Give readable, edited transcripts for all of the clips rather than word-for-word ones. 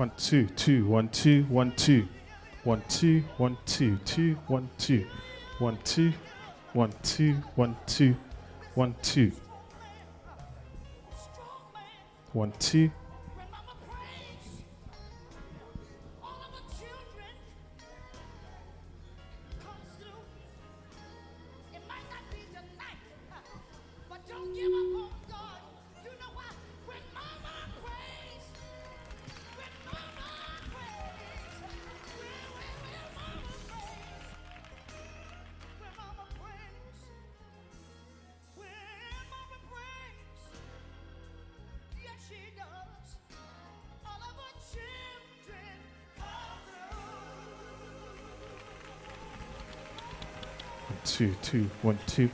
1 2 2 1 2 1 2 1 2 1 2 2 1 2 1 2 1 2 1 2 1 2 1 2 2 2 1 2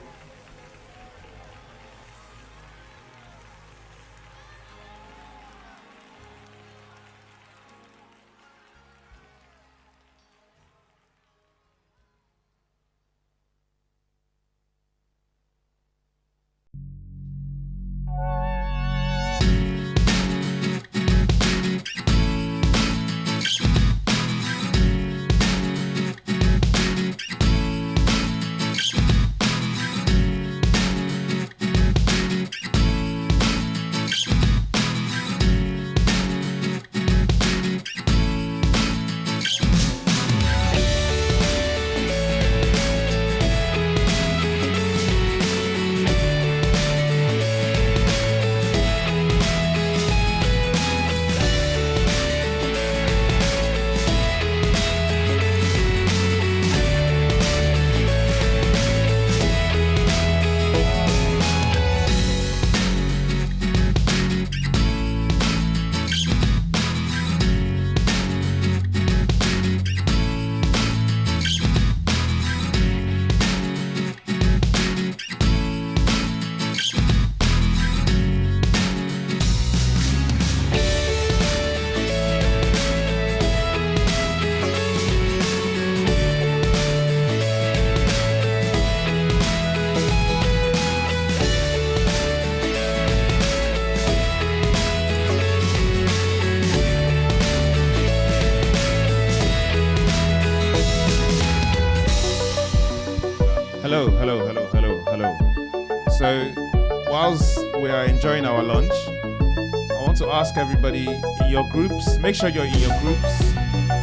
Hello, hello, hello, hello, hello. So, whilst we are enjoying our lunch, I want to ask everybody in your groups, make sure you're in your groups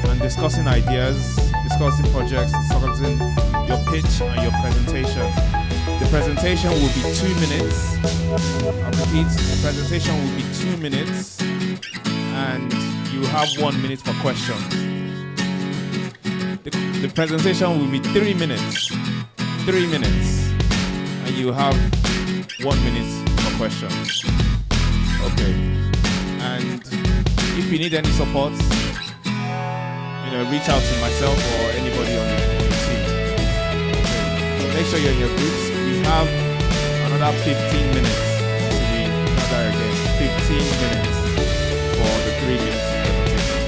and discussing ideas, discussing projects, discussing your pitch and your presentation. The presentation will be 2 minutes. I repeat, the presentation will be 2 minutes and you have 1 minute for questions. The presentation will be 3 minutes. 3 minutes, and you have 1 minute for questions. Okay, and if you need any support, reach out to myself or anybody on the team. Okay, make sure you're in your groups. We have another 15 minutes to be another again. 15 minutes for the 3 minutes presentation.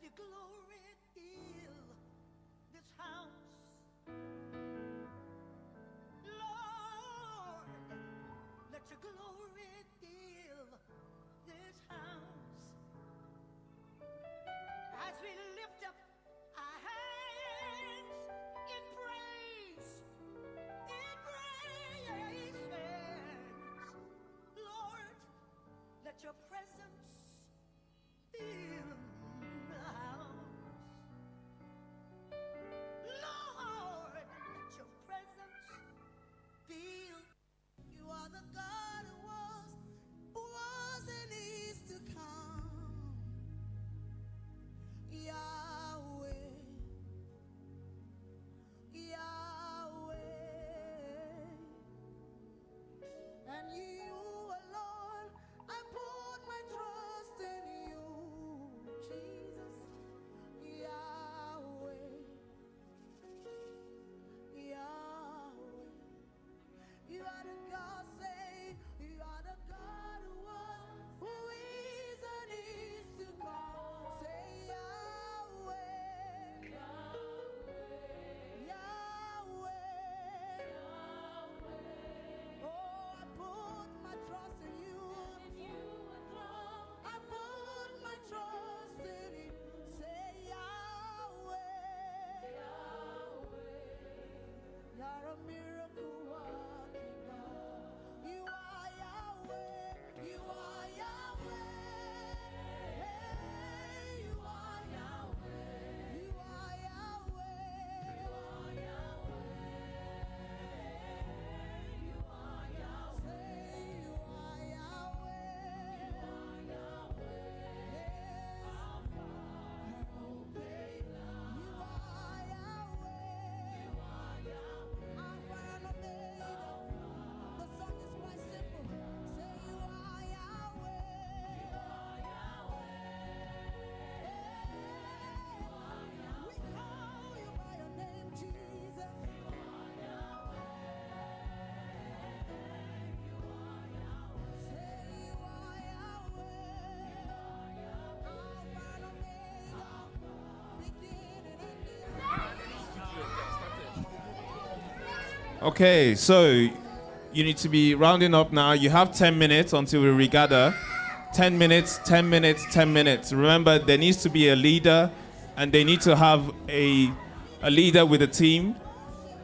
your glory fill this house. Lord, let your glory fill this house. As we lift up our hands in praise, Lord, let your presence fill the house. Lord, let your presence fill. You are the God who was and is to come. Yahweh, Yahweh, and you alone, I put my trust in you, Jesus. Yahweh, Yahweh, you are the God, say, you are the God who was, who is and is to come. Say Yahweh, Yahweh, oh, I put my trust in you. I put my trust in you. Say Yahweh, you're a miracle working God. You are Yahweh, you are Yahweh. Hey, you are Yahweh, you are Yahweh, you are Yahweh, you are Yahweh. Say you are Yahweh, you are Yahweh. Yes, Alpha and Omega. You are Yahweh, you are Yahweh. Alpha and Omega. The song is quite simple. Say you are Yahweh, you are Yahweh. We call you by your name, Jesus. You are Yahweh. Say you are Yahweh. Alpha and Omega. Beginning and the end. Okay, so you need to be rounding up now. You have 10 minutes until we regather. 10 minutes, 10 minutes, 10 minutes. Remember, there needs to be a leader, and they need to have a leader with a team.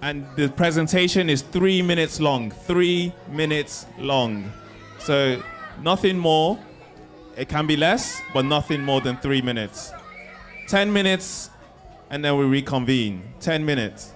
And the presentation is 3 minutes long. 3 minutes long. So nothing more. It can be less, but nothing more than 3 minutes. 10 minutes, and then we reconvene. 10 minutes.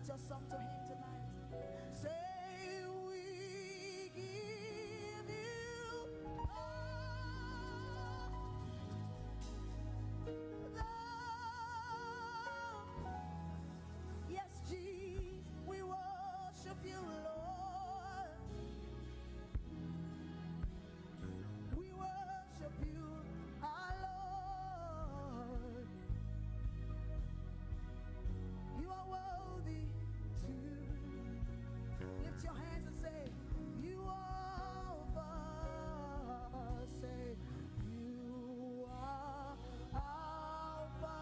your song to him tonight. Say we give you all the yes, Jesus, we worship you, Lord. We worship you, our Lord. You are worthy to lift your hands and say, you are Alpha. Say, you are Alpha.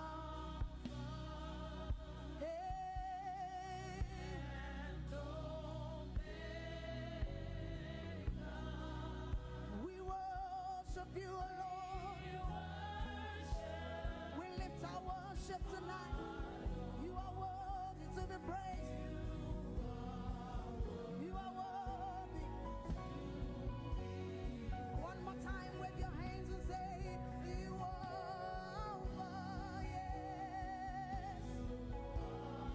And we worship you, Lord. We lift our worship tonight. You are worthy to be praised. You are worthy. One more time with your hands and say, you are Alpha, yes.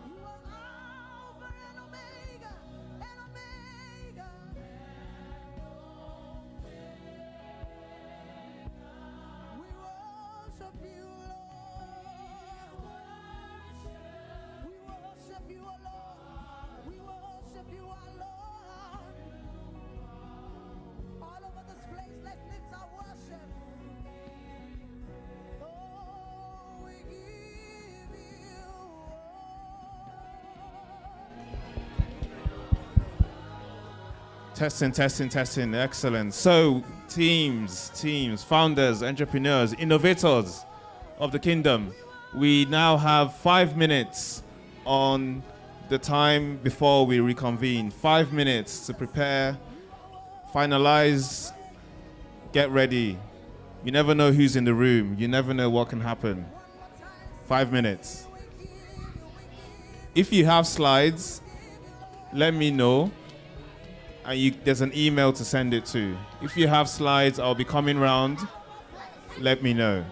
You are Alpha and Omega, and Omega. We worship you, Lord. We worship you, O Lord. We worship you, our Lord. All over this place, let's lift our worship. Oh, we give you all. Testing, testing, testing. Excellent. So, teams, founders, entrepreneurs, innovators of the kingdom, we now have 5 minutes on the time before we reconvene. 5 minutes to prepare, finalize, get ready. You never know who's in the room. You never know what can happen. 5 minutes. If you have slides, let me know. And there's an email to send it to. If you have slides, I'll be coming round. Let me know.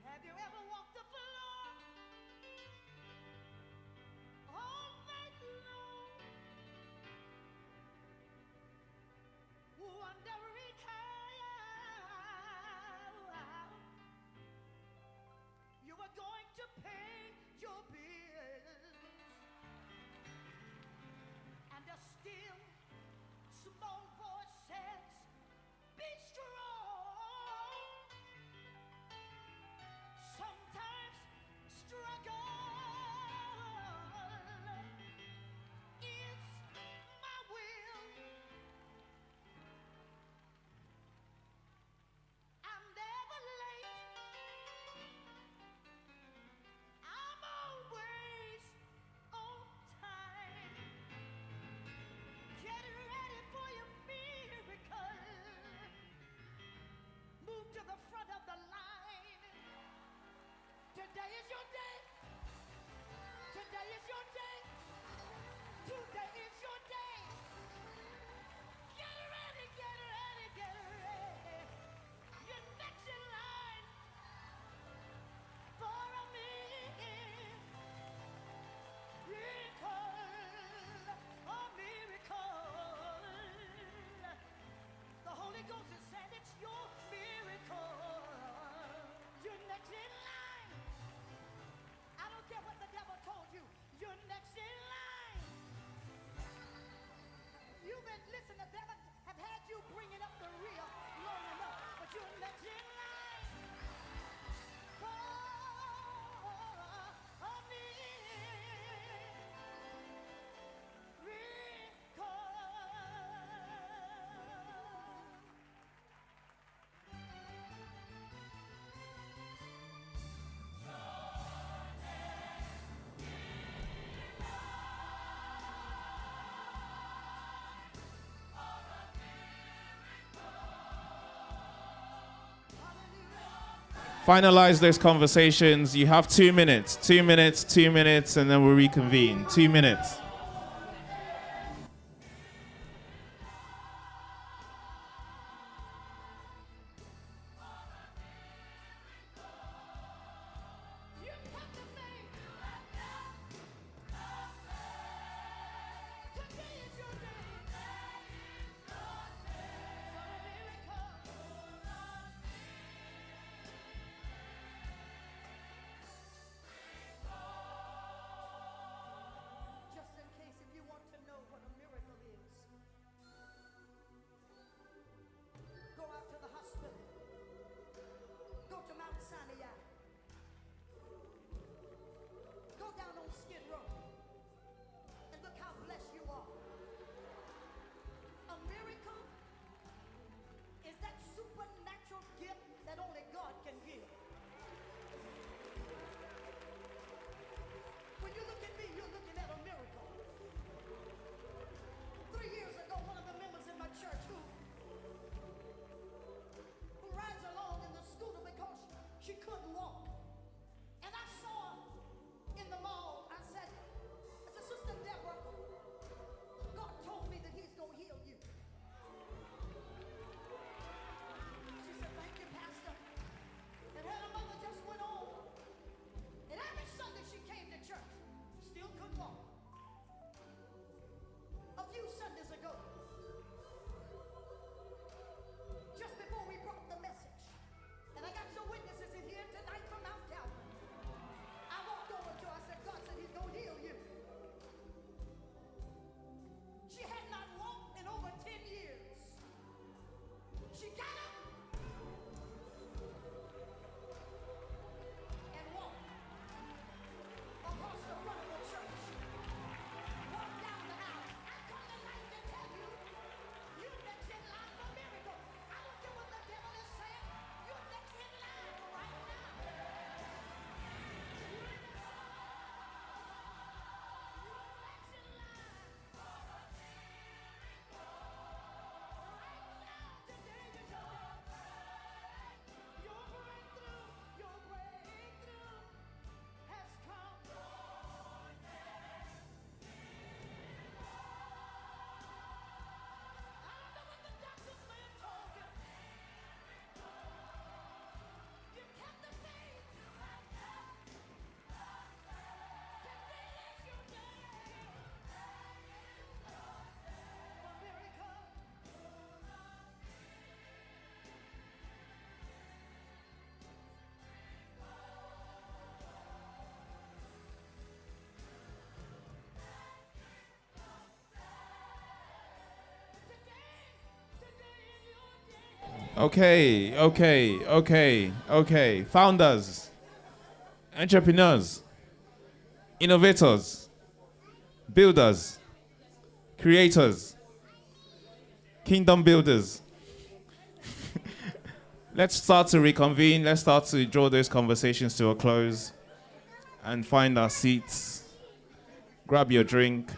Have you ever walked the floor all night long, wondering how you were going to pay your bills, and a still small voice says, be strong. Sometimes struggle is my will. I'm never late. I'm always on time. Get ready for your Listen, the devil have had you bringing up the rear long enough, but you let your light fall on me. Finalize those conversations. You have 2 minutes, 2 minutes, 2 minutes, and then we'll reconvene. 2 minutes. Just in case if you want to know what a miracle is, go out to the hospital. Go to Mount Sinai. Go down on Skid Row. And look how blessed you are. A miracle is that supernatural gift that only God can give. When you look at me, you're looking at a miracle. 3 years ago, one of the members in my church who rides along in the scooter because she couldn't walk. And I saw her in the mall. I said, Sister Deborah, God told me that he's going to heal you. She said, thank you, Pastor. And her mother just went on. And every Sunday she came to church, still couldn't walk. A few Sundays ago, just before we brought the message, and I got some witnesses in here tonight from Mount Calvary, I walked over to her, I said, God said he's going to heal you. She had not walked in over 10 years. She got up and walked across the front of the church, walked down the aisle. I come tonight to tell you, you're next in line for miracle. I don't care what the devil is saying. You're next in line right now. You're next in line. Okay. Founders, entrepreneurs, innovators, builders, creators, kingdom builders. Let's start to reconvene. Let's start to draw those conversations to a close and find our seats. Grab your drink,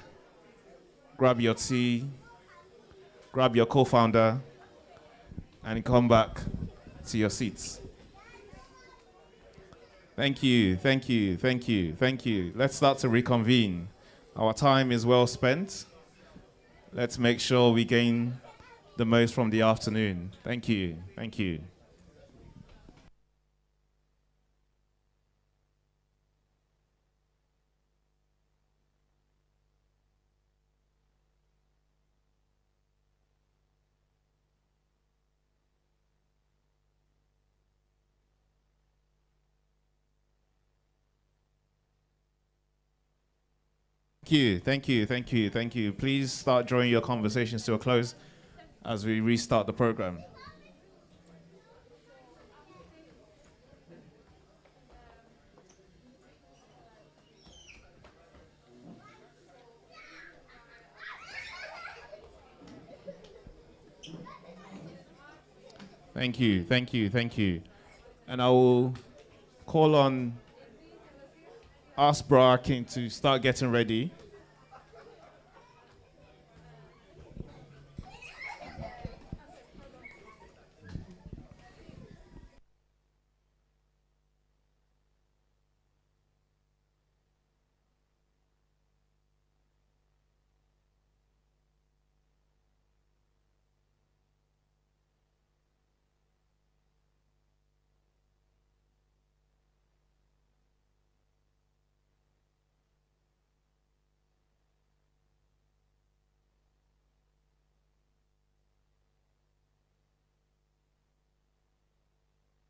grab your tea, grab your co-founder, and come back to your seats. Thank you. Let's start to reconvene. Our time is well spent. Let's make sure we gain the most from the afternoon. Thank you. Thank you. Please start drawing your conversations to a close as we restart the program. Thank you. And I will call on us, Bro King, to start getting ready.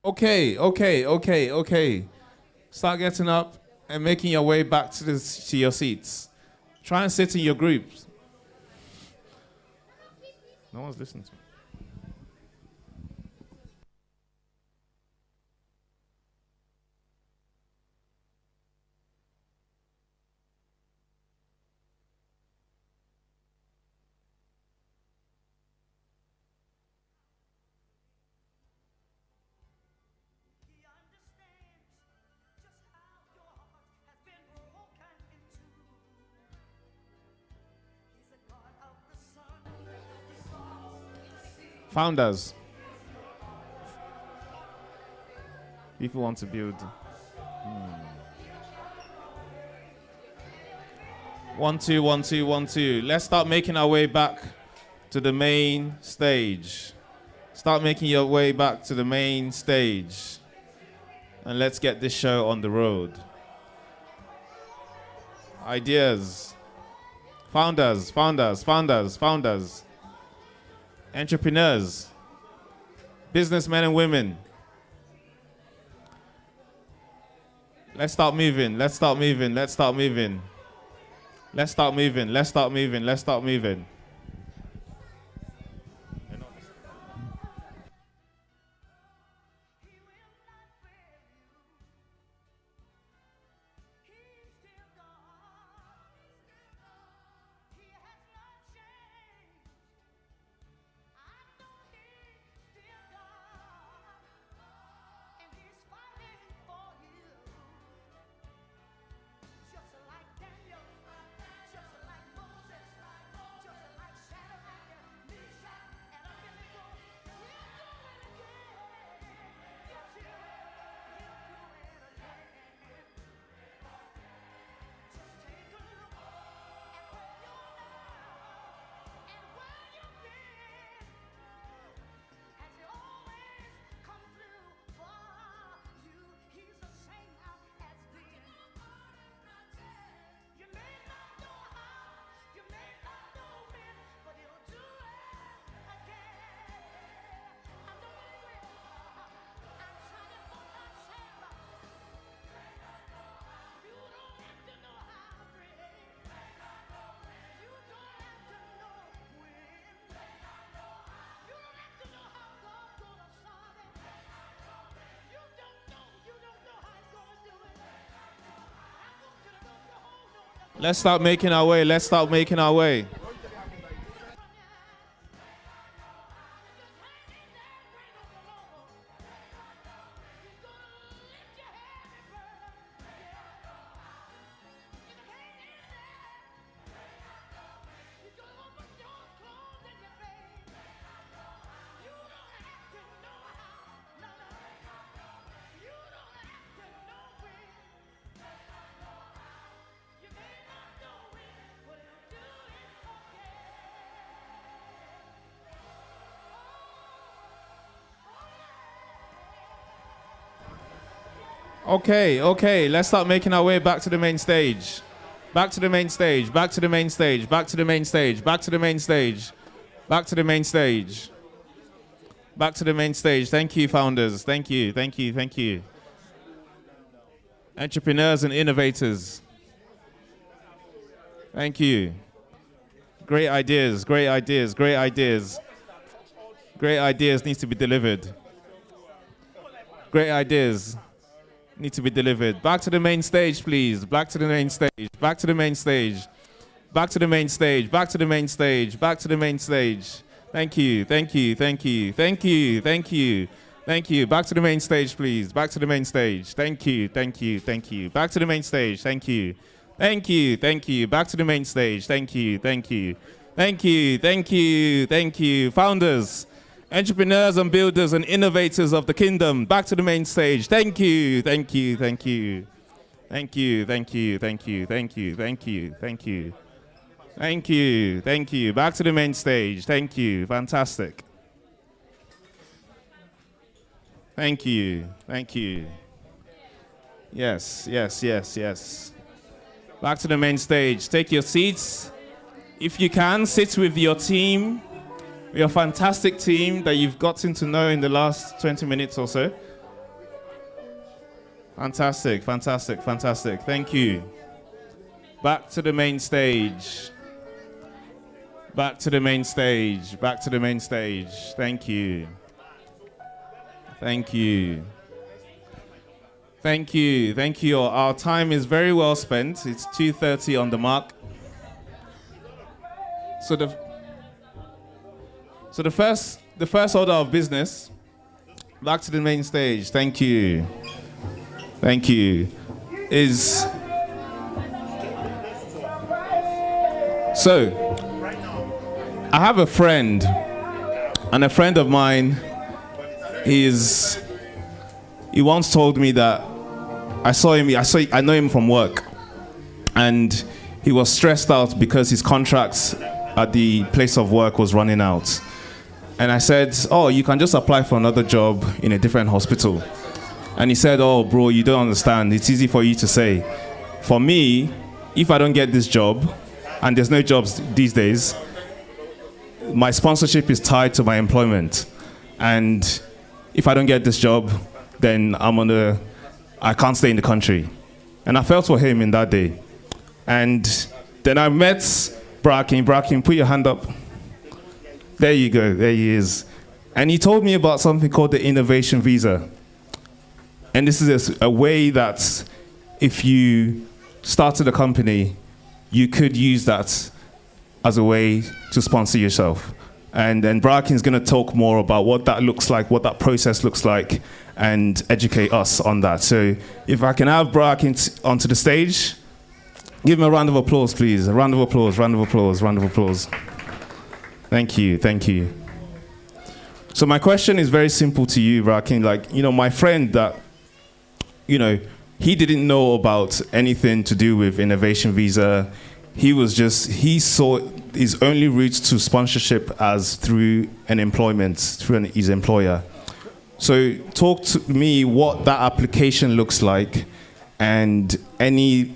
Okay. Start getting up and making your way back to your seats. Try and sit in your groups. No one's listening to me. He understands just how your heart has been broken into. He's the God of the sun, the stars, the sea. Founders, if you want to build. 1 2 1 2 1 2. Let's start making our way back to the main stage. Start making your way back to the main stage. And let's get this show on the road. Ideas. Founders. Entrepreneurs. Businessmen and women. Let's start moving. He will not fail you. He's still God. He has not changed. I know he's still God. And he's fighting for you. Just like Daniel, just like Moses, just like Shadrach, Meshach, and Abednego. He'll do it again. Yes, he will. He'll do it again. Just take a look at where you're now and where you've been. Has he always come through for you? He's the same now as then. You may not know how, you may not know when, but he'll do it again. I know he will. I'm trying for myself. You don't have to know how, Ray. You don't have to know when. You don't have to know how God's gonna solve it. You don't know how he's gonna do it. I want you to know you hold on to Let's start making our way. Okay. Let's start making our way back to the main stage. Back to the main stage. Thank you, founders. Thank you. Entrepreneurs and innovators. Thank you. Great ideas, great ideas, great ideas. Great ideas needs to be delivered. Great ideas need to be delivered. Back to the main stage, please. Back to the main stage. Back to the main stage. Back to the main stage. Back to the main stage. Back to the main stage. Thank you. Thank you. Thank you. Thank you. Thank you. Thank you. Back to the main stage, please. Back to the main stage. Thank you. Thank you. Thank you. Back to the main stage. Thank you. Thank you. Thank you. Back to the main stage. Thank you. Thank you. Thank you. Thank you. Thank you. Founders, entrepreneurs and builders and innovators of the kingdom, back to the main stage. Thank you. Thank you. Thank you. Thank you. Thank you. Thank you. Thank you. Thank you. Thank you. Thank you. Thank you. Back to the main stage. Thank you. Fantastic. Thank you. Thank you. Yes, yes, yes, yes. Back to the main stage. Take your seats. If you can, sit with your team, your fantastic team that you've gotten to know in the last 20 minutes or so. Fantastic, fantastic, fantastic. Thank you. Back to the main stage. Back to the main stage. Back to the main stage. Thank you. Thank you. Thank you. Thank you. Our time is very well spent. It's 2:30 on the mark. So the first order of business, back to the main stage. Thank you. Thank you. Is so I have a friend, and a friend of mine he once told me that I know him from work, and he was stressed out because his contracts at the place of work was running out. And I said, oh, you can just apply for another job in a different hospital. And he said, oh, bro, you don't understand. It's easy for you to say. For me, if I don't get this job, and there's no jobs these days, my sponsorship is tied to my employment. And if I don't get this job, then I can't stay in the country. And I felt for him in that day. And then I met Bracken. Bracken, put your hand up. There you go, there he is. And he told me about something called the innovation visa. And this is a way that if you started a company, you could use that as a way to sponsor yourself. And then Bracken's gonna talk more about what that looks like, what that process looks like, and educate us on that. So if I can have Bracken onto the stage, give him a round of applause, please. A round of applause, round of applause, round of applause. Thank you, thank you. So my question is very simple to you, Bracken. Like, my friend that, he didn't know about anything to do with innovation visa. He saw his only route to sponsorship as through his employer. So talk to me what that application looks like and any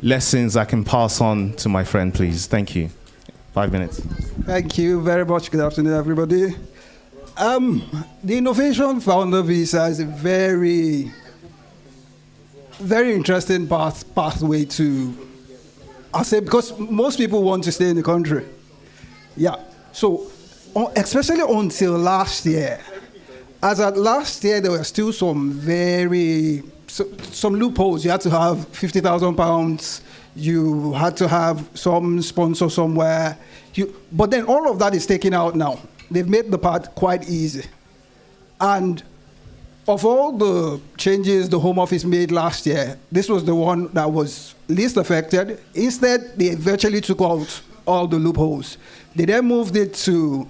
lessons I can pass on to my friend, please. Thank you. 5 minutes. Thank you very much. Good afternoon, everybody. The Innovation Founder Visa is a very, very interesting pathway to, I'll say, because most people want to stay in the country. Yeah. So, especially until last year. As at last year, there were still some loopholes. You had to have £50,000. You had to have some sponsor somewhere. But then all of that is taken out now. They've made the path quite easy. And of all the changes the Home Office made last year, this was the one that was least affected. Instead, they virtually took out all the loopholes. They then moved it to,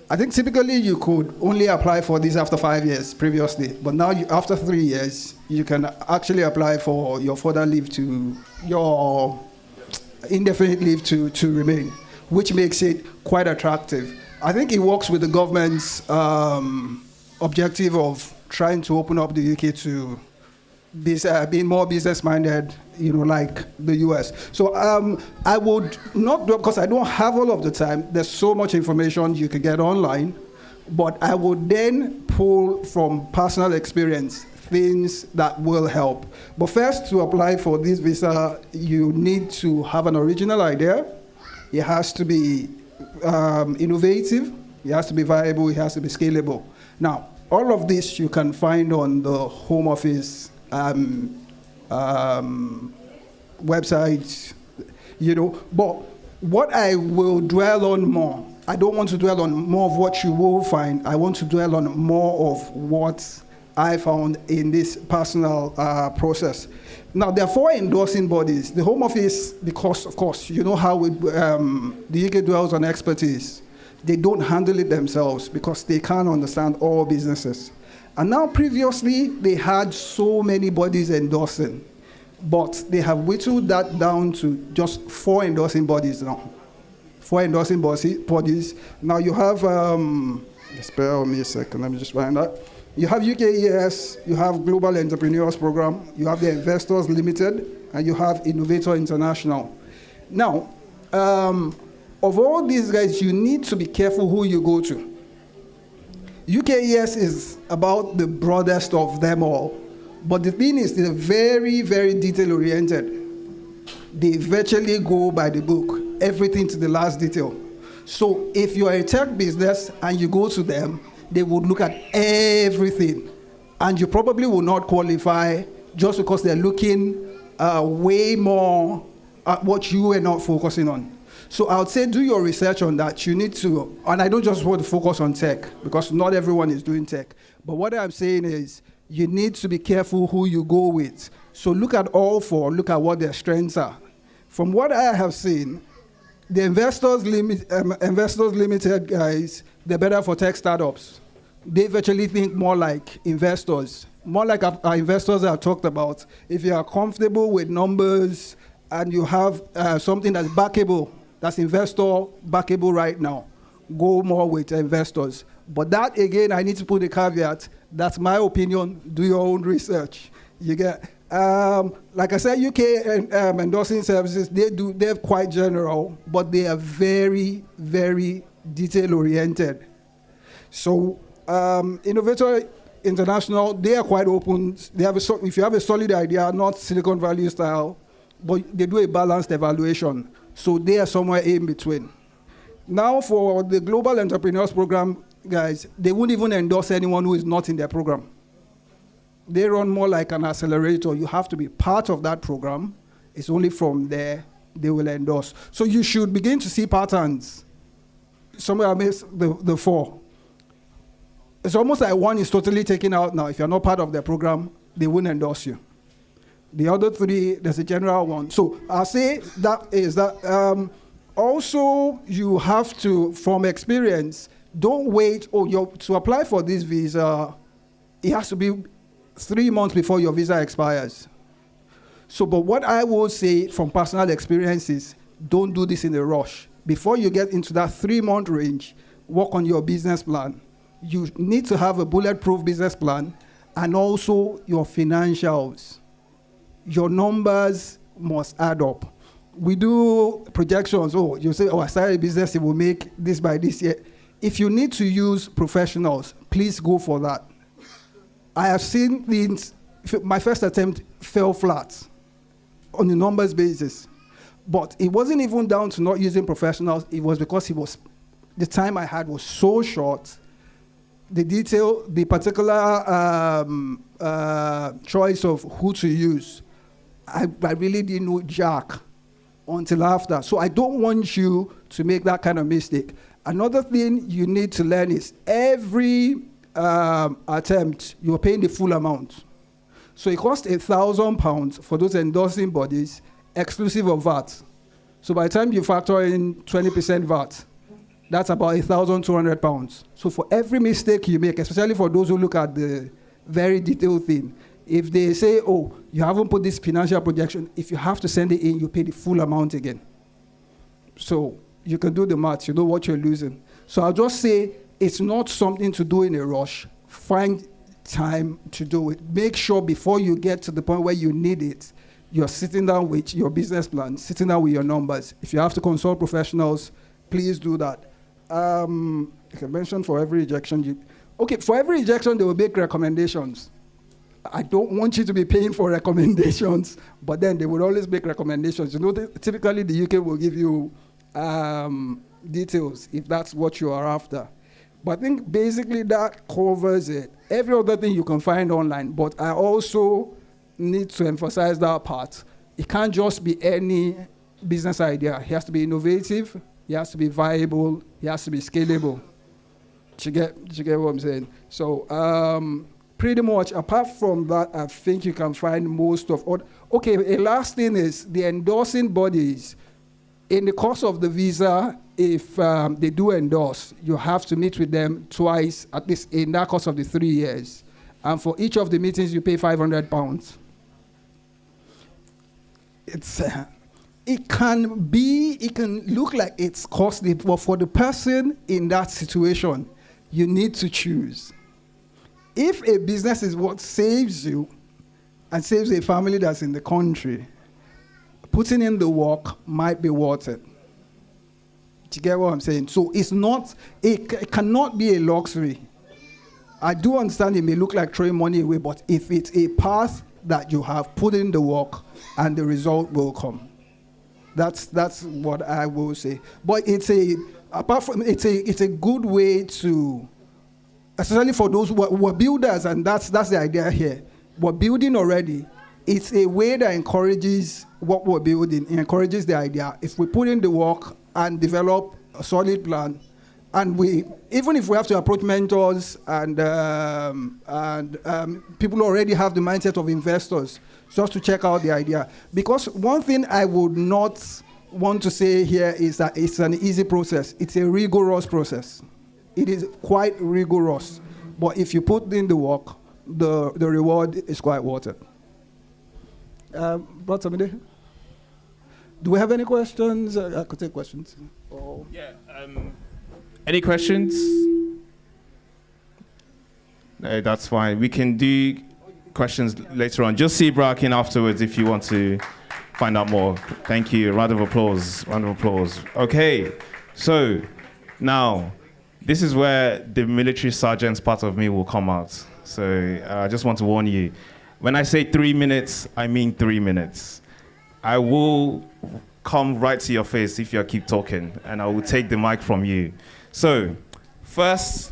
I think typically you could only apply for this after 5 years previously, but now after 3 years, you can actually apply for your further leave your indefinite leave to remain, which makes it quite attractive. I think it works with the government's objective of trying to open up the UK to being more business-minded, like the US. So I would not do it because I don't have all of the time. There's so much information you can get online, but I would then pull from personal experience things that will help. But first, to apply for this visa, you need to have an original idea. It has to be innovative. It has to be viable. It has to be scalable. Now, all of this you can find on the Home Office website, But what I will dwell on more, I don't want to dwell on more of what you will find. I want to dwell on more of what I found in this personal process. Now, there are 4 endorsing bodies. The Home Office, because, of course, you know how the UK dwells on expertise. They don't handle it themselves because they can't understand all businesses. And now, previously, they had so many bodies endorsing, but they have whittled that down to just 4 endorsing bodies now. 4 endorsing bodies. Now, you have, spare me a second, let me just find that. You have UKES, you have Global Entrepreneurs Program, you have the Investors Limited, and you have Innovator International. Now, of all these guys, you need to be careful who you go to. UKES is about the broadest of them all, but the thing is, they're very, very detail-oriented. They virtually go by the book, everything to the last detail. So if you're a tech business and you go to them, they would look at everything, and you probably will not qualify just because they're looking way more at what you are not focusing on. So I would say do your research on that. You need to, and I don't just want to focus on tech, because not everyone is doing tech. But what I'm saying is you need to be careful who you go with. So look at all 4, look at what their strengths are. From what I have seen, the Investors Limited guys, they're better for tech startups. They virtually think more like investors, more like our investors I've talked about. If you are comfortable with numbers and you have something that's backable, that's investor backable right now, go more with investors. But that, again, I need to put a caveat. That's my opinion. Do your own research. You get, like I said, UK endorsing services, they're quite general, but they are very, very detail-oriented. So Innovator International, they are quite open. They have if you have a solid idea, not Silicon Valley style, but they do a balanced evaluation. So they are somewhere in between. Now for the Global Entrepreneurs Program, guys, they won't even endorse anyone who is not in their program. They run more like an accelerator. You have to be part of that program. It's only from there they will endorse. So you should begin to see patterns. Somewhere I missed the 4. It's almost like 1 is totally taken out now. If you're not part of their program, they won't endorse you. The other 3, there's a general one. So I'll say that is that. Also, you have to, from experience, don't wait. To apply for this visa, it has to be 3 months before your visa expires. So, but what I will say from personal experience is, don't do this in a rush. Before you get into that 3-month range, work on your business plan. You need to have a bulletproof business plan, and also your financials. Your numbers must add up. We do projections. You say, I started a business, it will make this by this year. If you need to use professionals, please go for that. I have seen things, my first attempt fell flat on the numbers basis. But it wasn't even down to not using professionals. It was because the time I had was so short. The particular choice of who to use, I really didn't know jack until after. So I don't want you to make that kind of mistake. Another thing you need to learn is every attempt, you're paying the full amount. So it costs £1,000 for those endorsing bodies, exclusive of VAT. So by the time you factor in 20% VAT, that's about £1,200. So for every mistake you make, especially for those who look at the very detailed thing, if they say, you haven't put this financial projection, if you have to send it in, you pay the full amount again. So you can do the math, you know what you're losing. So I'll just say it's not something to do in a rush. Find time to do it. Make sure before you get to the point where you need it, you're sitting down with your business plan, sitting down with your numbers. If you have to consult professionals, please do that. I can mention for every rejection. For every rejection, they will make recommendations. I don't want you to be paying for recommendations, but then they would always make recommendations. You know, typically the UK will give you details if that's what you are after. But I think basically that covers it. Every other thing you can find online, but I also need to emphasize that part. It can't just be any business idea. It has to be innovative, it has to be viable, it has to be scalable. Do you get what I'm saying? So pretty much, apart from that, I think you can find most of all. Okay, a last thing is the endorsing bodies. In the course of the visa, if they do endorse, you have to meet with them twice, at least in that course of the 3 years. And for each of the meetings, you pay £500. It can look like it's costly, but for the person in that situation, you need to choose. If a business is what saves you and saves a family that's in the country, putting in the work might be worth it. Do you get what I'm saying? So it cannot be a luxury. I do understand it may look like throwing money away, but if it's a path that you have, put in the work and the result will come. That's what I will say. But it's a good way to, especially for those who are builders, and that's the idea here. We're building already. It's a way that encourages what we're building. It encourages the idea. If we put in the work and develop a solid plan, and even if we have to approach mentors and people who already have the mindset of investors, just to check out the idea. Because one thing I would not want to say here is that it's an easy process. It's a rigorous process. It is quite rigorous. But if you put in the work, the reward is quite worth it. Brother, do we have any questions? I could take questions. Oh. Yeah. Any questions? No, that's fine. We can do questions later on. Just see Bracken afterwards if you want to find out more. Thank you. Round of applause. Round of applause. Okay. So now, this is where the military sergeant's part of me will come out. So I just want to warn you. When I say 3 minutes, I mean 3 minutes. I will come right to your face if you keep talking, and I will take the mic from you. So, first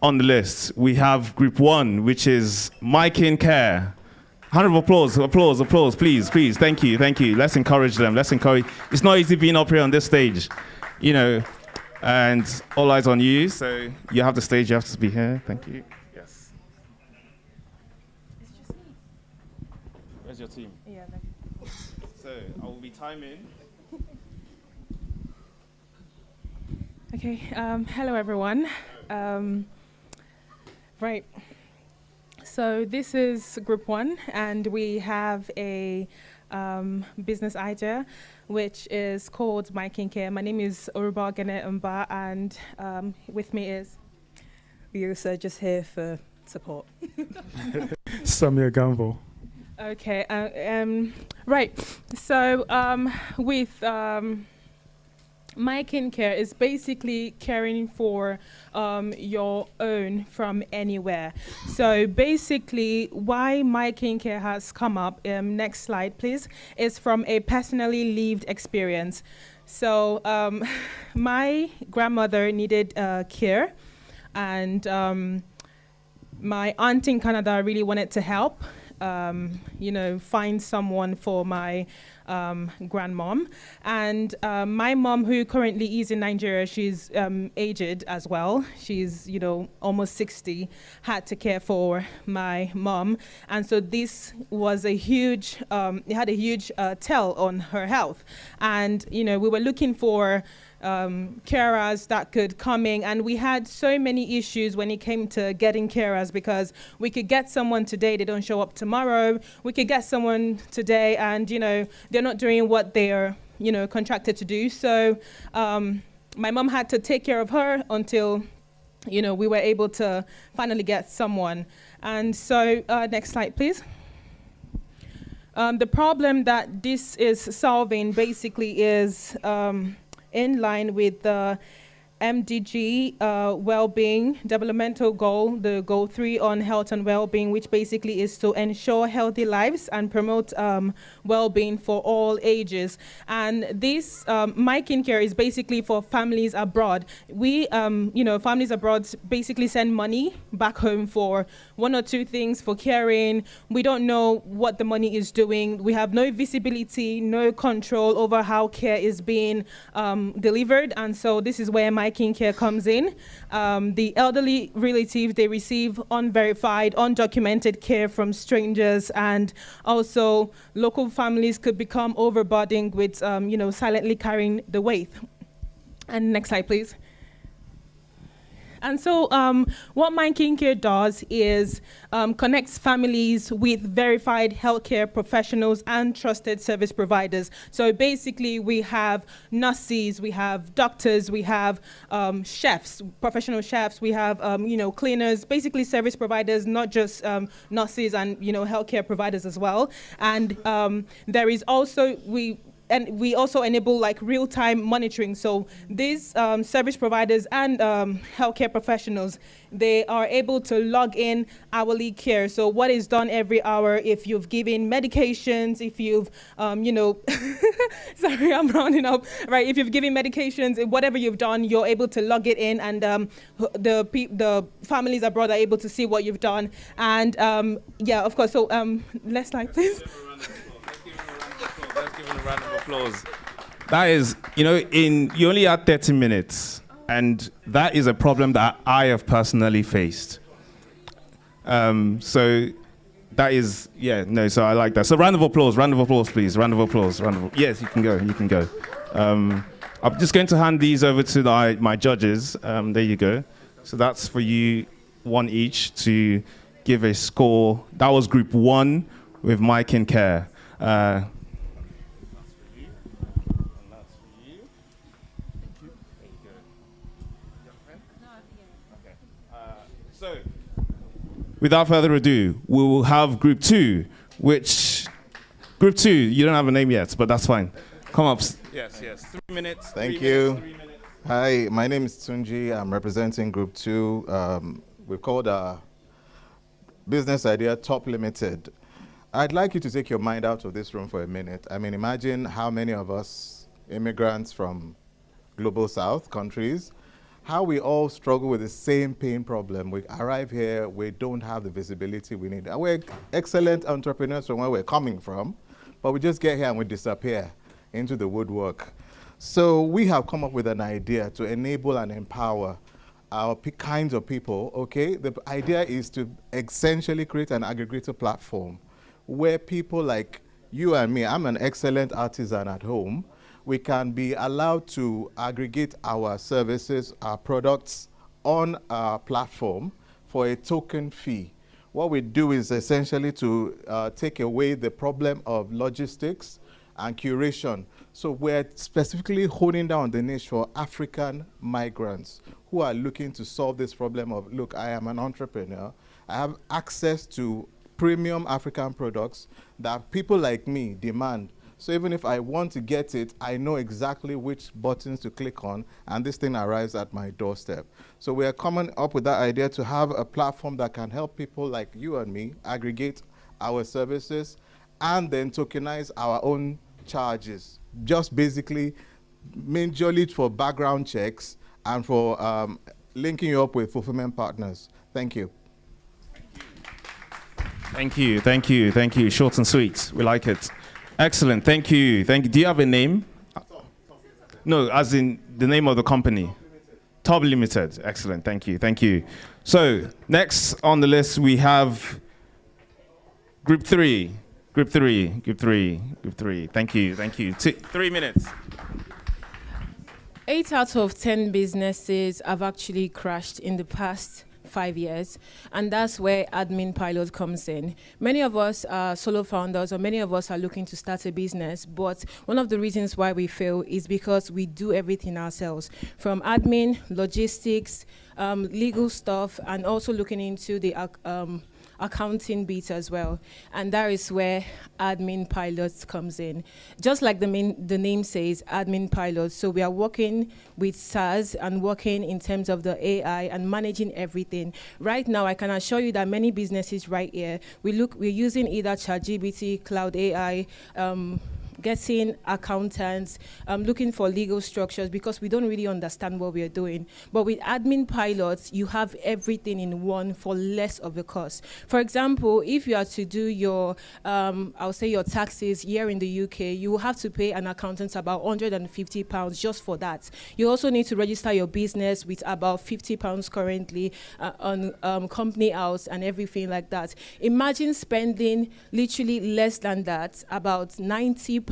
on the list, we have Group 1, which is Mike in Care. Round of applause, please, thank you. Let's encourage them, It's not easy being up here on this stage, you know, and all eyes on you, so you have the stage, you have to be here, thank you. Yes. It's just me. Where's your team? Yeah. So, I will be timing. Okay. Hello, everyone. Right. So this is Group 1, and we have a business idea, which is called My King Care. My name is Oruba Gene Mba, and with me is... We are just here for support. Samir Gamble. Okay. Right. So with... My Kin Care is basically caring for your own from anywhere. So basically, why My Kin Care has come up, next slide please, is from a personally lived experience. So my grandmother needed care, and my aunt in Canada really wanted to help, find someone for my grandmom. And my mom, who currently is in Nigeria, she's aged as well. She's, almost 60, had to care for my mom. And so this was it had a huge tell on her health. And, we were looking for carers that could come in, and we had so many issues when it came to getting carers, because we could get someone today, they don't show up tomorrow. We could get someone today and they're not doing what they're contracted to do. So my mom had to take care of her until we were able to finally get someone. And so next slide please. The problem that this is solving basically is in line with the MDG, well-being, developmental goal, the goal 3 on health and well-being, which basically is to ensure healthy lives and promote well-being for all ages. And this My Kin Care is basically for families abroad. We, families abroad basically send money back home for one or two things for caring. We don't know what the money is doing. We have no visibility, no control over how care is being delivered. And so this is where My Kin Care comes in. The elderly relatives, they receive unverified, undocumented care from strangers, and also local families could become overburdened with, silently carrying the weight. And next slide, please. And so what My Kin Care does is connects families with verified healthcare professionals and trusted service providers. So basically we have nurses, we have doctors, we have chefs, professional chefs, we have cleaners, basically service providers, not just nurses and healthcare providers as well. And there is also, we also enable like real-time monitoring. So these service providers and healthcare professionals, they are able to log in hourly care. So what is done every hour, if you've given medications, if you've, sorry, I'm rounding up, right? If you've given medications, whatever you've done, you're able to log it in, and the families abroad are able to see what you've done. And yeah, of course. So next slide, please. Let's give him a round of applause. That is, you only had 30 minutes, and that is a problem that I have personally faced. So that is, so I like that. So round of applause, please. Yes, you can go. I'm just going to hand these over to my judges. There you go. So that's for you, one each, to give a score. That was group 1 with My Kin Care. So, without further ado, we will have group 2, group 2, you don't have a name yet, but that's fine. Come up. Yes. 3 minutes. Thank you. Hi, my name is Tunji. I'm representing group 2. We've called our business idea Top Limited. I'd like you to take your mind out of this room for a minute. I mean, imagine how many of us immigrants from global south countries, how we all struggle with the same pain problem. We arrive here, we don't have the visibility we need. And we're excellent entrepreneurs from where we're coming from, but we just get here and we disappear into the woodwork. So we have come up with an idea to enable and empower our kinds of people, okay? The idea is to essentially create an aggregator platform where people like you and me, I'm an excellent artisan at home, we can be allowed to aggregate our services, our products on our platform for a token fee. What we do is essentially to take away the problem of logistics and curation. So we're specifically honing down the niche for African migrants who are looking to solve this problem of, look, I am an entrepreneur, I have access to premium African products that people like me demand. So even if I want to get it, I know exactly which buttons to click on, and this thing arrives at my doorstep. So we are coming up with that idea to have a platform that can help people like you and me aggregate our services and then tokenize our own charges. Just basically, majorly for background checks and for linking you up with fulfillment partners. Thank you. Thank you. Short and sweet. We like it. Excellent. Thank you. Do you have a name? No, as in the name of the company. Top Limited. Excellent. Thank you. So next on the list we have group 3. Thank you. 3 minutes. 8 out of 10 businesses have actually crashed in the past 5 years, and that's where admin pilot comes in. Many of us are solo founders, or many of us are looking to start a business, but one of the reasons why we fail is because we do everything ourselves, from admin, logistics, legal stuff, and also looking into the accounting bit as well. And that is where admin pilots comes in. Just like the name says, admin pilots. So we are working with SaaS and working in terms of the AI and managing everything. Right now, I can assure you that many businesses right here, we're using either ChatGPT, Cloud AI, getting accountants, looking for legal structures because we don't really understand what we are doing. But with admin pilots, you have everything in one for less of a cost. For example, if you are to do your, I'll say your taxes here in the UK, you will have to pay an accountant about £150 just for that. You also need to register your business with about £50 currently on company house and everything like that. Imagine spending literally less than that, about £90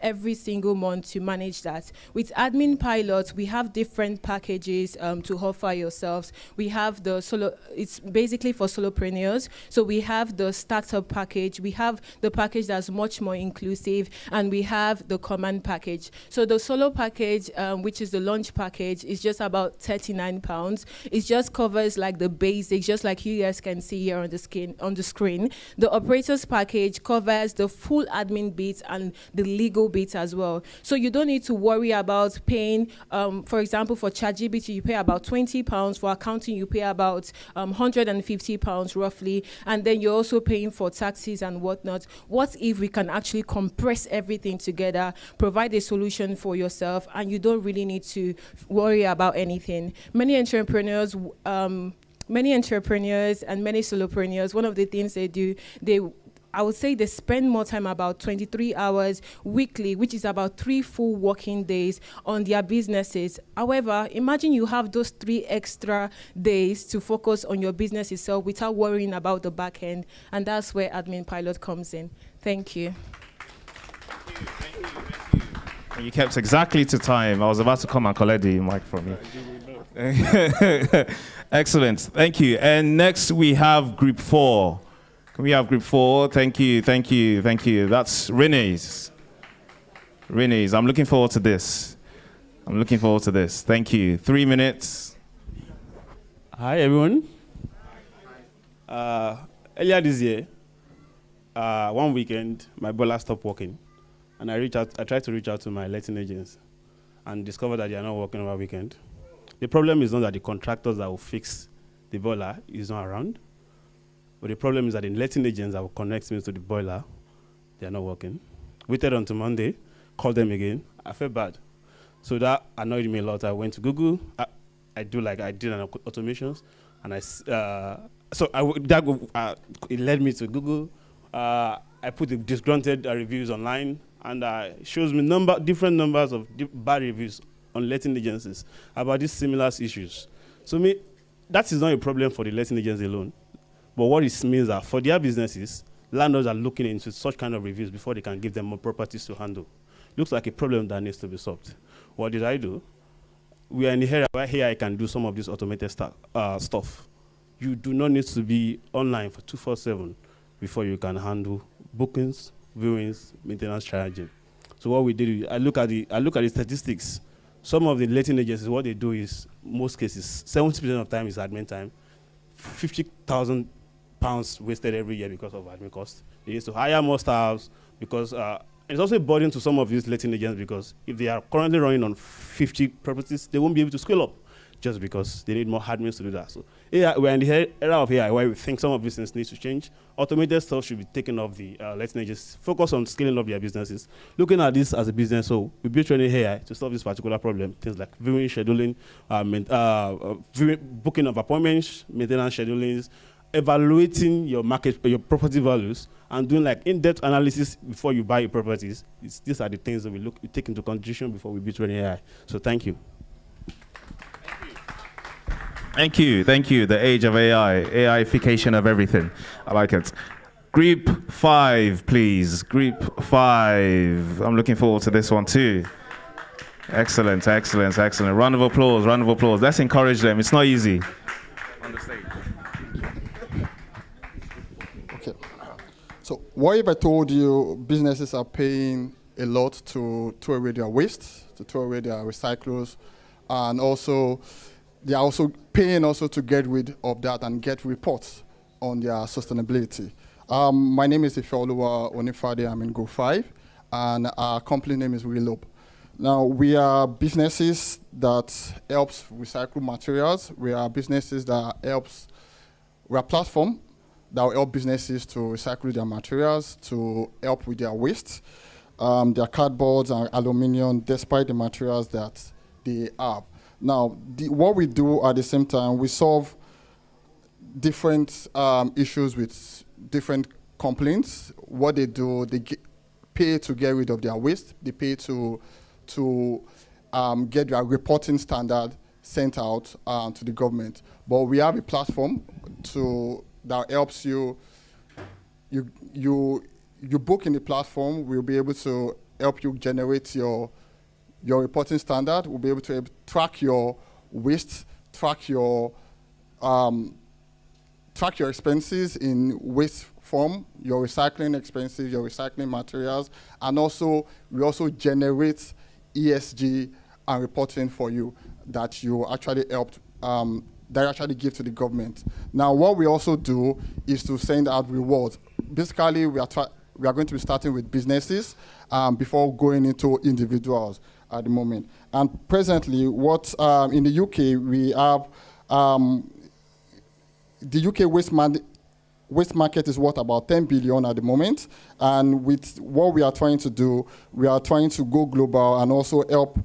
every single month to manage that. With admin pilots, we have different packages to offer yourselves. We have the solo, it's basically for solopreneurs. So we have the startup package, we have the package that's much more inclusive, and we have the command package. So the solo package, which is the launch package, is just about £39. It just covers like the basics, just like you guys can see here on the screen. The operators package covers the full admin bit and the legal bit as well. So you don't need to worry about paying, for example, for ChatGPT, you pay about £20. For accounting, you pay about £150 roughly. And then you're also paying for taxes and whatnot. What if we can actually compress everything together, provide a solution for yourself, and you don't really need to worry about anything? Many entrepreneurs and many solopreneurs, one of the things they do, I would say they spend more time, about 23 hours weekly, which is about 3 full working days on their businesses. However, imagine you have those 3 extra days to focus on your business itself without worrying about the back end. And that's where Admin Pilot comes in. Thank you. You kept exactly to time. I was about to come and collect the mic from you. Excellent. Thank you. And next we have Group 4. Can we have Group 4? Thank you. That's Renee's. I'm looking forward to this. Thank you. 3 minutes. Hi, everyone. Earlier this year, one weekend, my boiler stopped working. And I tried to reach out to my letting agents and discovered that they are not working over weekend. The problem is not that the contractors that will fix the boiler is not around. But the problem is that the letting agents that will connect me to the boiler, they are not working. Waited until Monday, called them again. I felt bad. So that annoyed me a lot. I went to Google. I did an automations. And it led me to Google. I put the disgruntled reviews online, and it shows me different numbers of bad reviews on letting agencies about these similar issues. So that is not a problem for the letting agents alone. But what it means that for their businesses, landlords are looking into such kind of reviews before they can give them more properties to handle. Looks like a problem that needs to be solved. What did I do? We are in the area where here I can do some of this automated stuff. You do not need to be online for 24/7 before you can handle bookings, viewings, maintenance charging. So what we did, I look at the statistics. Some of the letting agencies, what they do is, most cases, 70% of time is admin time. £50,000 wasted every year because of admin costs. They used to hire more staffs because it's also a burden to some of these letting agents, because if they are currently running on 50 properties, they won't be able to scale up just because they need more admins to do that. So we're in the era of AI where we think some of these things need to change. Automated stuff should be taken off the letting agents, focus on scaling up their businesses. Looking at this as a business, so we built training AI to solve this particular problem. Things like viewing, scheduling, booking of appointments, maintenance schedulings, evaluating your property values, and doing like in-depth analysis before you buy your properties. These are the things that we take into consideration before we build training AI. So thank you. Thank you. The age of AI, AIification of everything. I like it. Group 5, please. Group 5. I'm looking forward to this one too. Excellent. Round of applause. Let's encourage them. It's not easy. On the stage. Okay. So what if I told you businesses are paying a lot to throw away their waste, to throw away their recyclables, and also they are also paying also to get rid of that and get reports on their sustainability. My name is Ifeoluwa Onifade. I'm in Group 5, and our company name is Reloop. Now, we are businesses that helps recycle materials. We are businesses that helps, we are a platform that will help businesses to recycle their materials, to help with their waste, their cardboards and aluminum, despite the materials that they have. Now, what we do at the same time, we solve different issues with different complaints. What they do, they pay to get rid of their waste. They pay to get their reporting standard sent out to the government. But we have a platform that helps you book in the platform. We'll be able to help you generate your reporting standard. We'll be able to track your waste, track your expenses in waste form, your recycling expenses, your recycling materials, and also we also generate ESG and reporting for you that you actually helped, that you actually give to the government. Now, what we also do is to send out rewards. Basically, we are going to be starting with businesses before going into individuals at the moment. And presently, what in the UK, we have the UK waste market is worth about 10 billion at the moment. And with what we are trying to do, we are trying to go global and also help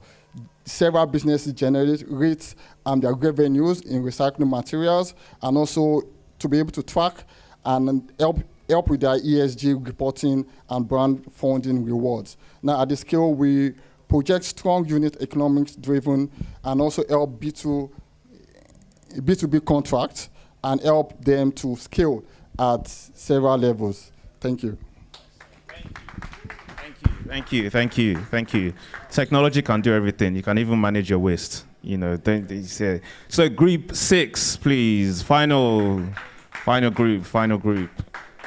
several businesses generate their revenues in recycling materials, and also to be able to track and help with their ESG reporting and brand funding rewards. Now, at the scale, we project strong unit economics driven and also help B2B contracts and help them to scale at several levels. Thank you. Thank you. Technology can do everything. You can even manage your waste. You know, don't they say. So group 6, please. Final group.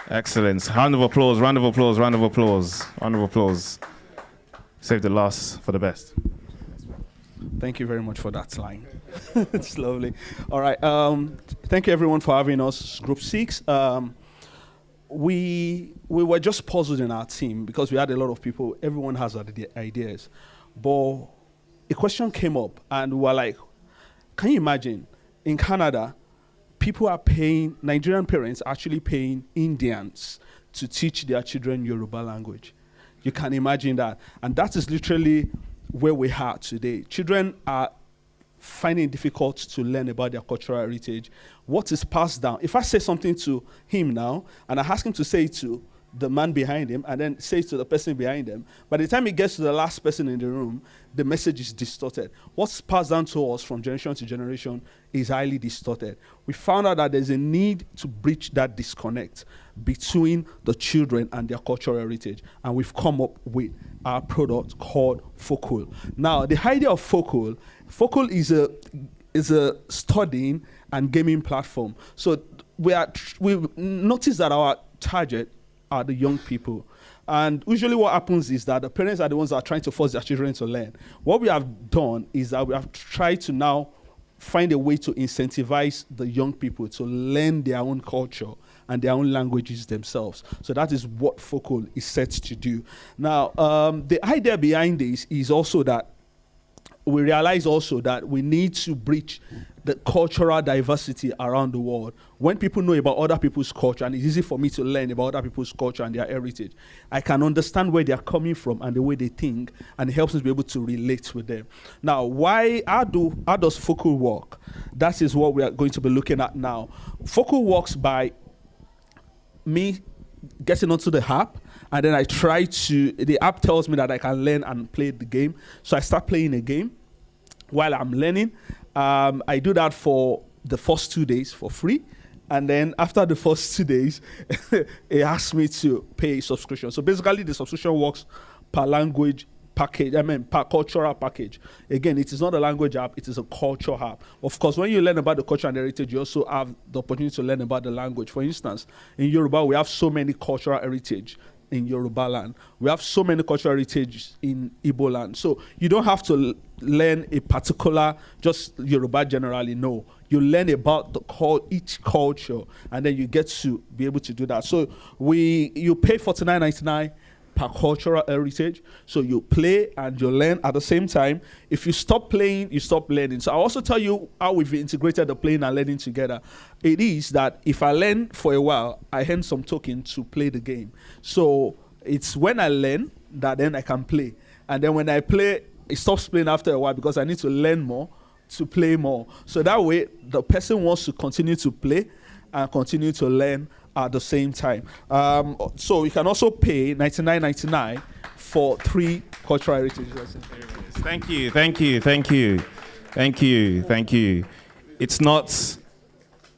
Excellent. Round of applause. Save the last for the best. Thank you very much for that line. It's lovely. All right. Thank you everyone for having us. Group 6. We were just puzzled in our team because we had a lot of people. Everyone has ideas, but a question came up, and we were like, "Can you imagine? In Canada, Nigerian parents are actually paying Indians to teach their children Yoruba language. You can imagine that, and that is literally where we are today. Children are finding it difficult to learn about their cultural heritage. What is passed down? If I say something to him now, and I ask him to say it to the man behind him, and then say it to the person behind him, by the time it gets to the last person in the room, the message is distorted. What's passed down to us from generation to generation is highly distorted. We found out that there's a need to bridge that disconnect between the children and their cultural heritage, and we've come up with our product called Focal. Now, the idea of Focal is a studying and gaming platform. So we've noticed that our target are the young people. And usually what happens is that the parents are the ones that are trying to force their children to learn. What we have done is that we have tried to now find a way to incentivize the young people to learn their own culture and their own languages themselves. So that is what Focal is set to do. Now, the idea behind this is also that we realize also that we need to bridge the cultural diversity around the world. When people know about other people's culture, and it's easy for me to learn about other people's culture and their heritage, I can understand where they're coming from and the way they think, and it helps us be able to relate with them. Now, how does Focal work? That is what we are going to be looking at now. Focal works by me getting onto the app, and then the app tells me that I can learn and play the game. So I start playing a game while I'm learning. I do that for the first 2 days for free. And then after the first 2 days, it asks me to pay a subscription. So basically the subscription works per language package, per cultural package. Again, it is not a language app, it is a culture app. Of course, when you learn about the culture and heritage, you also have the opportunity to learn about the language. For instance, in Yoruba, we have so many cultural heritage in Yoruba land. We have so many cultural heritage in Igbo land. So you don't have to learn a particular, just Yoruba generally, no. You learn about each culture, and then you get to be able to do that. So you pay $49.99 per cultural heritage. So you play and you learn at the same time. If you stop playing, you stop learning. So I'll also tell you how we've integrated the playing and learning together. It is that if I learn for a while, I earn some token to play the game. So it's when I learn that then I can play. And then when I play, it stops playing after a while because I need to learn more to play more. So that way, the person wants to continue to play and continue to learn at the same time. So you can also pay $99.99 for 3 cultural heritage lessons. Thank you, thank you, thank you, thank you, thank you. It's not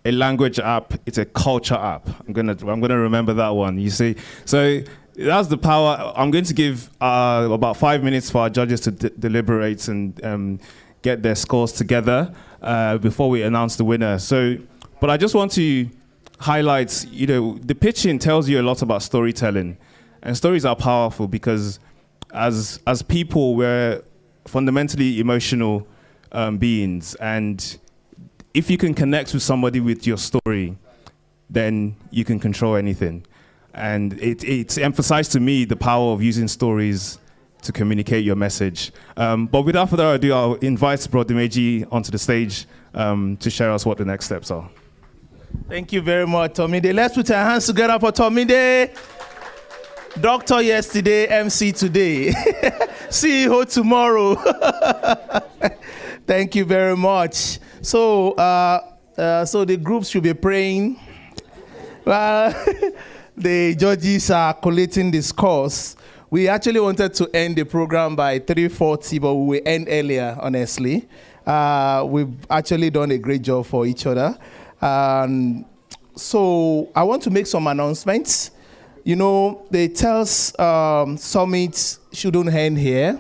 a language app; it's a culture app. I'm gonna remember that one. You see, so that's the power. I'm going to give about 5 minutes for our judges to deliberate and get their scores together before we announce the winner. So, but I just want to highlight, the pitching tells you a lot about storytelling, and stories are powerful because as people, we're fundamentally emotional beings, and if you can connect with somebody with your story, then you can control anything. And it's emphasized to me the power of using stories to communicate your message. But without further ado, I'll invite Brodimeji onto the stage to share us what the next steps are. Thank you very much, Tomide. Let's put our hands together for Tomide. Doctor yesterday, MC today. CEO tomorrow. Thank you very much. So, so the groups should be praying. Well, the judges are collating the scores. We actually wanted to end the program by 3:40, but we will end earlier, honestly. We've actually done a great job for each other. So I want to make some announcements. The TELS Summit shouldn't end here.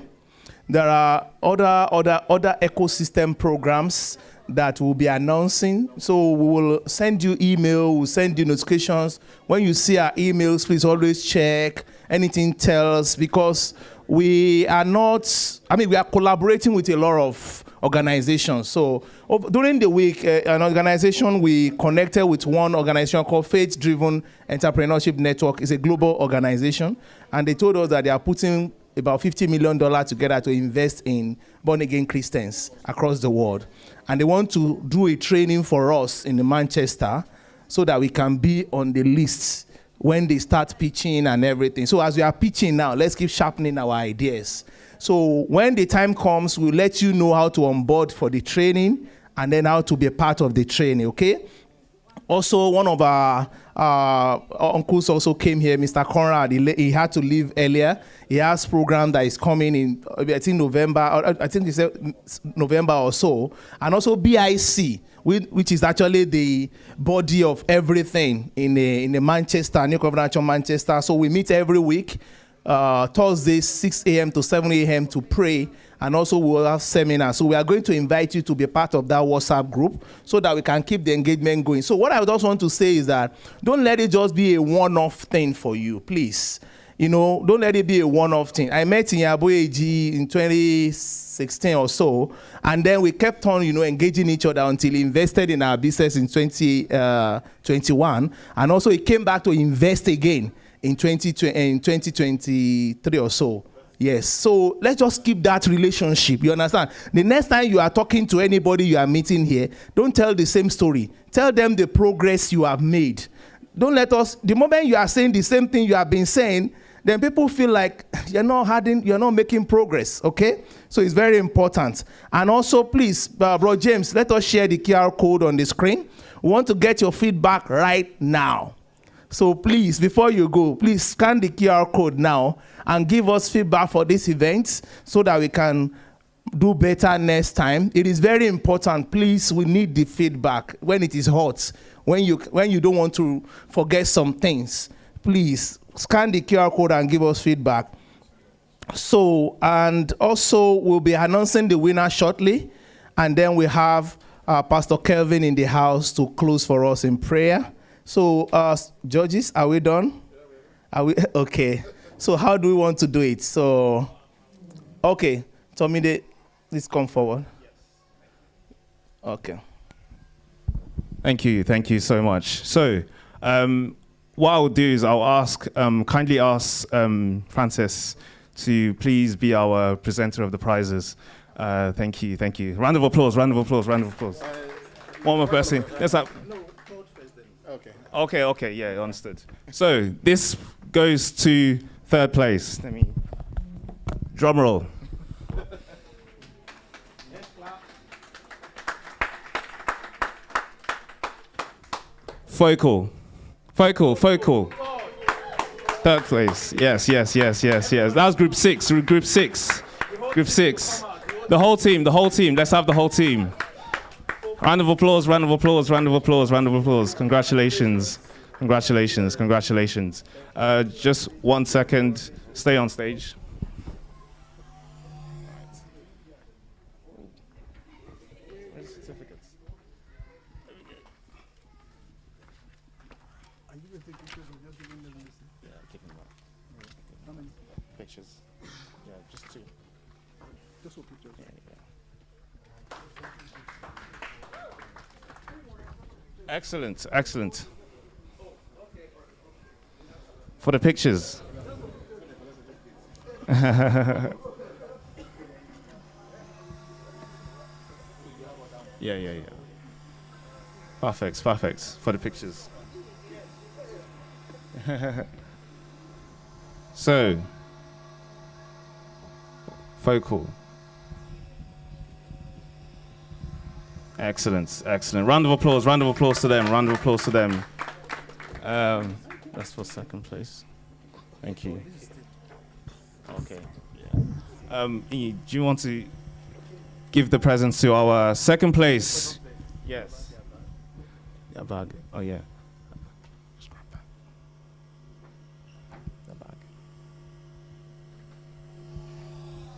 There are other ecosystem programs that we'll be announcing. So we will send you email, we'll send you notifications. When you see our emails, please always check anything TELS, because we are collaborating with a lot of organizations. So during the week, an organization, we connected with one organization called Faith Driven Entrepreneurship Network. It's a global organization, and they told us that they are putting about $50 million together to invest in born-again Christians across the world. And they want to do a training for us in Manchester so that we can be on the list when they start pitching and everything. So as we are pitching now, let's keep sharpening our ideas. So when the time comes, we'll let you know how to onboard for the training and then how to be a part of the training, okay? Also, one of our uncles also came here, Mr. Conrad. He had to leave earlier. He has a program that is coming in, I think November, I think he said November or so. And also BIC, which is actually the body of everything in the Manchester, New Covenant Church Manchester. So we meet every week, Thursdays, 6 a.m. to 7 a.m. to pray. And also we'll have seminars. So we are going to invite you to be part of that WhatsApp group so that we can keep the engagement going. So what I just want to say is that don't let it just be a one-off thing for you, please. Don't let it be a one-off thing. I met in Yaboeji in 2016 or so, and then we kept on, engaging each other until he invested in our business in 2021. And also he came back to invest again in 2023 or so. Yes, so let's just keep that relationship. You understand? The next time you are talking to anybody you are meeting here, don't tell the same story. Tell them the progress you have made. Don't let us, the moment you are saying the same thing you have been saying, then people feel like you're not making progress, okay? So it's very important. And also, please, Bro James, let us share the QR code on the screen. We want to get your feedback right now. So please, before you go, please scan the QR code now and give us feedback for this event so that we can do better next time. It is very important. Please, we need the feedback when it is hot, when you don't want to forget some things. Please scan the QR code and give us feedback. So, and also we'll be announcing the winner shortly, and then we have Pastor Kelvin in the house to close for us in prayer. So, judges, are we done? Are we okay? So how do we want to do it? So, okay, Tomide, please come forward. Okay. Thank you so much. So, what I'll do is I'll kindly ask Francis to please be our presenter of the prizes. Thank you. Round of applause. One more person. Let's have. Okay, yeah, understood. So this goes to third place. Let me drum roll. Focal. Third place. Yes. That was group six. Group six. The whole team. Let's have the whole team. Round of applause. Congratulations. Just 1 second. Stay on stage. Pictures. Yeah, just two. Just for pictures. Yeah. Excellent. For the pictures. Yeah. Perfect. For the pictures. So, focal. Excellent. Round of applause to them. That's for second place. Thank you. Okay. Yeah. Do you want to give the presents to our second place? Yes. Yeah, bag. Oh yeah. The bag.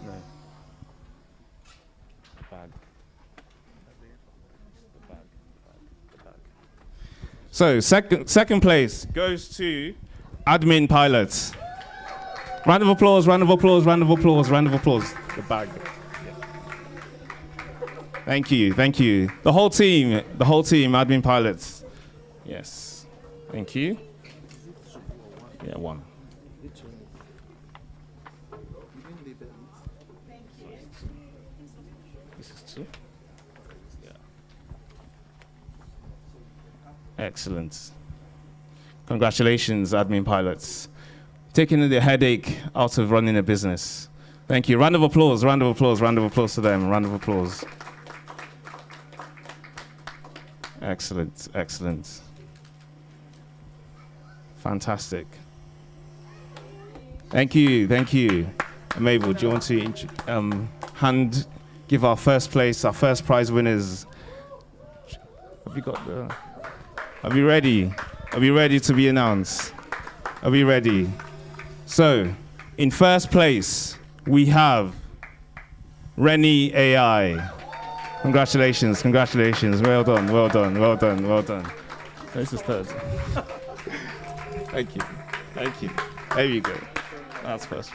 No. The bag. So second place goes to admin pilots. Round of applause. The bag. Yeah. Thank you. The whole team, admin pilots. Yes. Thank you. Yeah, one. This is two. Yeah. Excellent. Congratulations, admin pilots. Taking the headache out of running a business. Thank you. Round of applause to them. Round of applause. Excellent. Fantastic. Thank you. Mabel, do you want to give our first prize winners? Are we ready? Are we ready to be announced? Are we ready? So, in first place, we have Rennie AI. Congratulations. Well done. This is third. Thank you. There you go. That's first.